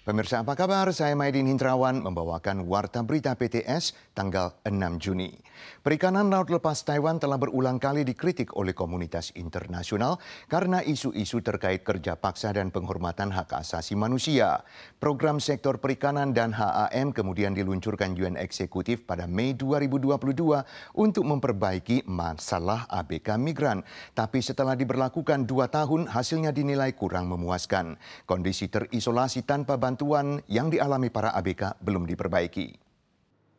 Pemirsa apa kabar? Saya Maidin Hindrawan membawakan Warta Berita PTS tanggal 6 Juni. Perikanan laut lepas Taiwan telah berulang kali dikritik oleh komunitas internasional karena isu-isu terkait kerja paksa dan penghormatan hak asasi manusia. Program sektor perikanan dan HAM kemudian diluncurkan UN Eksekutif pada Mei 2022 untuk memperbaiki masalah ABK migran. Tapi setelah diberlakukan 2 tahun, hasilnya dinilai kurang memuaskan. Kondisi terisolasi tanpa bantuan yang dialami para ABK belum diperbaiki.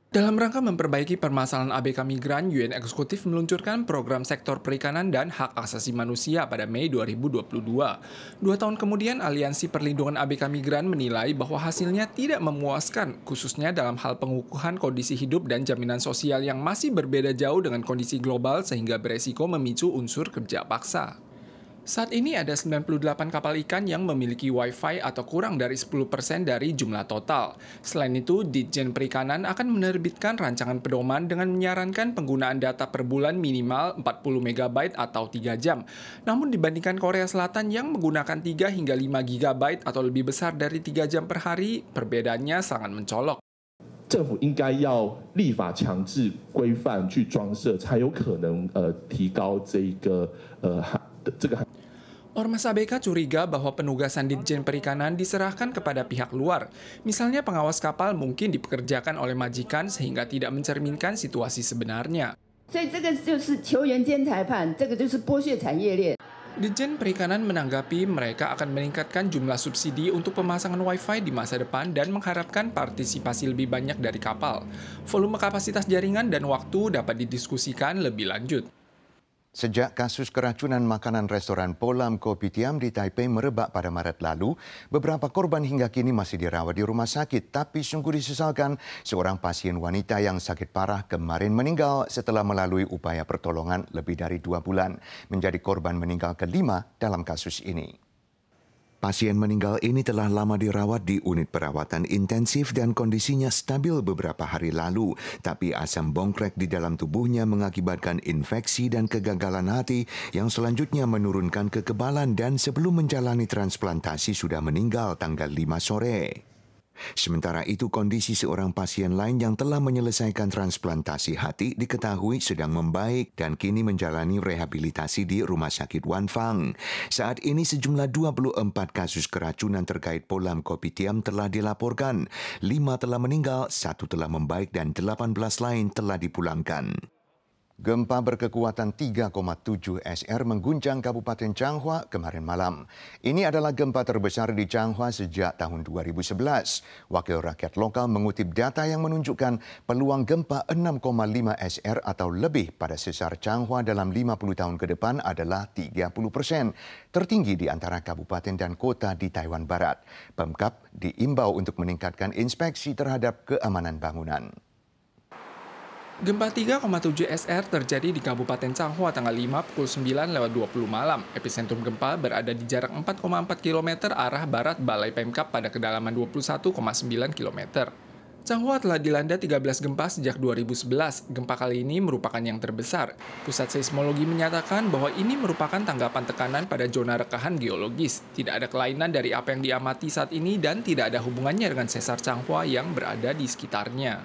Dalam rangka memperbaiki permasalahan ABK migran, UN Eksekutif meluncurkan program sektor perikanan dan hak asasi manusia pada Mei 2022. 2 tahun kemudian, Aliansi Perlindungan ABK Migran menilai bahwa hasilnya tidak memuaskan, khususnya dalam hal pengukuhan kondisi hidup dan jaminan sosial yang masih berbeda jauh dengan kondisi global sehingga beresiko memicu unsur kerja paksa. Saat ini ada 98 kapal ikan yang memiliki Wi-Fi atau kurang dari 10% dari jumlah total. Selain itu, Ditjen Perikanan akan menerbitkan rancangan pedoman dengan menyarankan penggunaan data per bulan minimal 40 MB atau 3 jam. Namun dibandingkan Korea Selatan yang menggunakan 3 hingga 5 GB atau lebih besar dari 3 jam per hari, perbedaannya sangat mencolok. 政府应该要立法强制规范去装设，才有可能提高这个。 Ormas ABK curiga bahwa penugasan Ditjen Perikanan diserahkan kepada pihak luar. Misalnya pengawas kapal mungkin dipekerjakan oleh majikan sehingga tidak mencerminkan situasi sebenarnya. Ditjen Perikanan menanggapi mereka akan meningkatkan jumlah subsidi untuk pemasangan Wi-Fi di masa depan dan mengharapkan partisipasi lebih banyak dari kapal. Volume kapasitas jaringan dan waktu dapat didiskusikan lebih lanjut. Sejak kasus keracunan makanan restoran Polam Kopitiam di Taipei merebak pada Maret lalu, beberapa korban hingga kini masih dirawat di rumah sakit. Tapi sungguh disesalkan, seorang pasien wanita yang sakit parah kemarin meninggal setelah melalui upaya pertolongan lebih dari 2 bulan. Menjadi korban meninggal kelima dalam kasus ini. Pasien meninggal ini telah lama dirawat di unit perawatan intensif dan kondisinya stabil beberapa hari lalu. Tapi asam bongkrek di dalam tubuhnya mengakibatkan infeksi dan kegagalan hati yang selanjutnya menurunkan kekebalan dan sebelum menjalani transplantasi sudah meninggal tanggal 5 sore. Sementara itu kondisi seorang pasien lain yang telah menyelesaikan transplantasi hati diketahui sedang membaik dan kini menjalani rehabilitasi di Rumah Sakit Wanfang. Saat ini sejumlah 24 kasus keracunan terkait Polam Kopitiam telah dilaporkan. 5 telah meninggal, 1 telah membaik dan 18 lain telah dipulangkan. Gempa berkekuatan 3,7 SR mengguncang Kabupaten Changhua kemarin malam. Ini adalah gempa terbesar di Changhua sejak tahun 2011. Wakil rakyat lokal mengutip data yang menunjukkan peluang gempa 6,5 SR atau lebih pada sesar Changhua dalam 50 tahun ke depan adalah 30%. Tertinggi di antara kabupaten dan kota di Taiwan Barat. Pemkab diimbau untuk meningkatkan inspeksi terhadap keamanan bangunan. Gempa 3,7 SR terjadi di Kabupaten Changhua tanggal 5 pukul 9:20 malam. Epicentrum gempa berada di jarak 4,4 km arah barat Balai Pemkab pada kedalaman 21,9 km. Changhua telah dilanda 13 gempa sejak 2011. Gempa kali ini merupakan yang terbesar. Pusat Seismologi menyatakan bahwa ini merupakan tanggapan tekanan pada zona rekahan geologis. Tidak ada kelainan dari apa yang diamati saat ini dan tidak ada hubungannya dengan sesar Changhua yang berada di sekitarnya.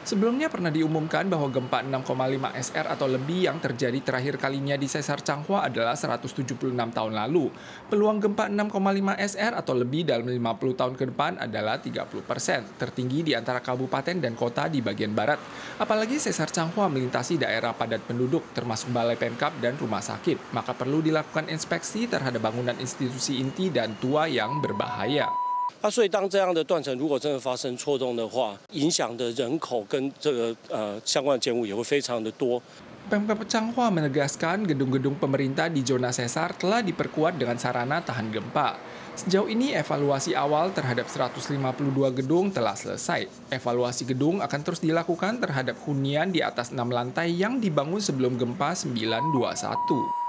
Sebelumnya pernah diumumkan bahwa gempa 6,5 SR atau lebih yang terjadi terakhir kalinya di sesar Changhua adalah 176 tahun lalu. Peluang gempa 6,5 SR atau lebih dalam 50 tahun ke depan adalah 30%, tertinggi di antara kabupaten dan kota di bagian barat. Apalagi sesar Changhua melintasi daerah padat penduduk, termasuk balai Pemkab dan rumah sakit. Maka perlu dilakukan inspeksi terhadap bangunan institusi inti dan tua yang berbahaya. 所以当这样的断层如果真的发生错动的话，影响的人口跟这个相关的建物也会非常的多。 Pemkab Changhua menegaskan gedung-gedung pemerintah di zona sesar telah diperkuat dengan sarana tahan gempa. Sejauh ini evaluasi awal terhadap 152 gedung telah selesai. Evaluasi gedung akan terus dilakukan terhadap hunian di atas 6 lantai yang dibangun sebelum gempa 921.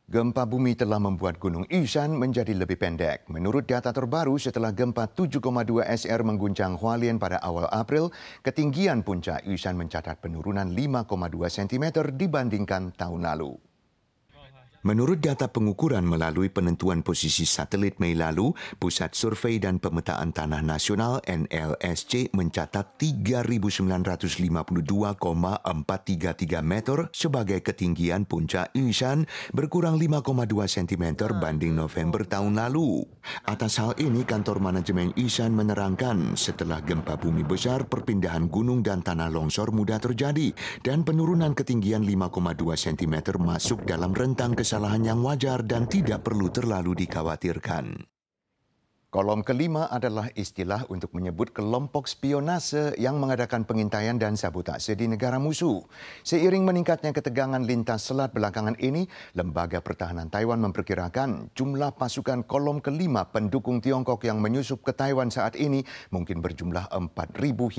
Gempa bumi telah membuat Gunung Yushan menjadi lebih pendek. Menurut data terbaru setelah gempa 7,2 SR mengguncang Hualien pada awal April, ketinggian puncak Yushan mencatat penurunan 5,2 cm dibandingkan tahun lalu. Menurut data pengukuran melalui penentuan posisi satelit Mei lalu, Pusat Survei dan Pemetaan Tanah Nasional NLSC mencatat 3.952,433 meter sebagai ketinggian puncak Yushan, berkurang 5,2 cm banding November tahun lalu. Atas hal ini, kantor manajemen Yushan menerangkan setelah gempa bumi besar, perpindahan gunung dan tanah longsor mudah terjadi dan penurunan ketinggian 5,2 cm masuk dalam rentang kesalahan yang wajar dan tidak perlu terlalu dikhawatirkan. Kolom kelima adalah istilah untuk menyebut kelompok spionase yang mengadakan pengintaian dan sabotase di negara musuh. Seiring meningkatnya ketegangan lintas selat belakangan ini, Lembaga Pertahanan Taiwan memperkirakan jumlah pasukan kolom kelima pendukung Tiongkok yang menyusup ke Taiwan saat ini mungkin berjumlah 4.000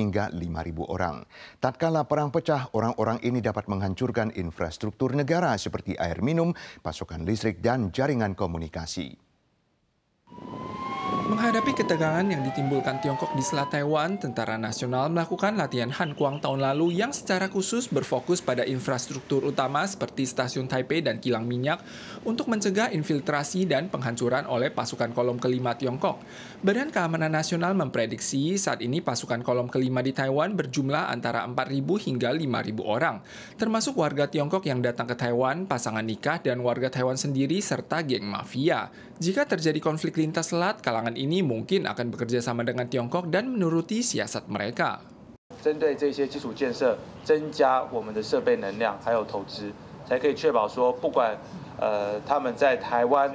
hingga 5.000 orang. Tatkala perang pecah, orang-orang ini dapat menghancurkan infrastruktur negara seperti air minum, pasokan listrik, dan jaringan komunikasi. Menghadapi ketegangan yang ditimbulkan Tiongkok di Selat Taiwan, Tentara Nasional melakukan latihan Han Kuang tahun lalu yang secara khusus berfokus pada infrastruktur utama seperti stasiun Taipei dan kilang minyak untuk mencegah infiltrasi dan penghancuran oleh pasukan kolom kelima Tiongkok. Badan Keamanan Nasional memprediksi saat ini pasukan kolom kelima di Taiwan berjumlah antara 4.000 hingga 5.000 orang, termasuk warga Tiongkok yang datang ke Taiwan, pasangan nikah, dan warga Taiwan sendiri, serta geng mafia. Jika terjadi konflik lintas selat, kalangan ini mungkin akan bekerja sama dengan Tiongkok dan menuruti siasat mereka. 针对这些基础建设，增加我们的设备能量还有投资，才可以确保说，不管他们在台湾，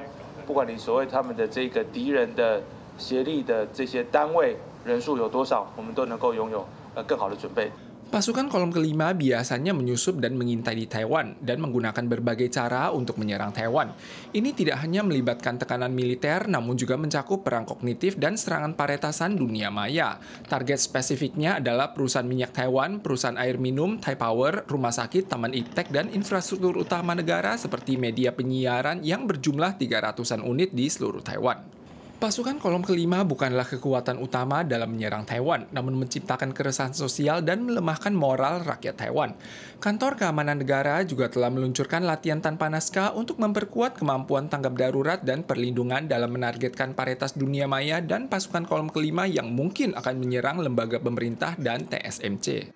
不管你所谓他们的这个敌人的协力的这些单位人数有多少，我们都能够拥有更好的准备。 Pasukan kolom kelima biasanya menyusup dan mengintai di Taiwan dan menggunakan berbagai cara untuk menyerang Taiwan. Ini tidak hanya melibatkan tekanan militer, namun juga mencakup perang kognitif dan serangan paretasan dunia maya. Target spesifiknya adalah perusahaan minyak Taiwan, perusahaan air minum, Taipower, rumah sakit, taman iptek, dan infrastruktur utama negara seperti media penyiaran yang berjumlah 300-an unit di seluruh Taiwan. Pasukan kolom kelima bukanlah kekuatan utama dalam menyerang Taiwan, namun menciptakan keresahan sosial dan melemahkan moral rakyat Taiwan. Kantor Keamanan Negara juga telah meluncurkan latihan tanpa naskah untuk memperkuat kemampuan tanggap darurat dan perlindungan dalam menargetkan paritas dunia maya dan pasukan kolom kelima yang mungkin akan menyerang lembaga pemerintah dan TSMC.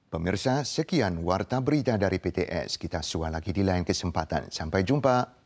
Pemirsa, sekian Warta Berita dari PTS. Kita sua lagi di lain kesempatan. Sampai jumpa.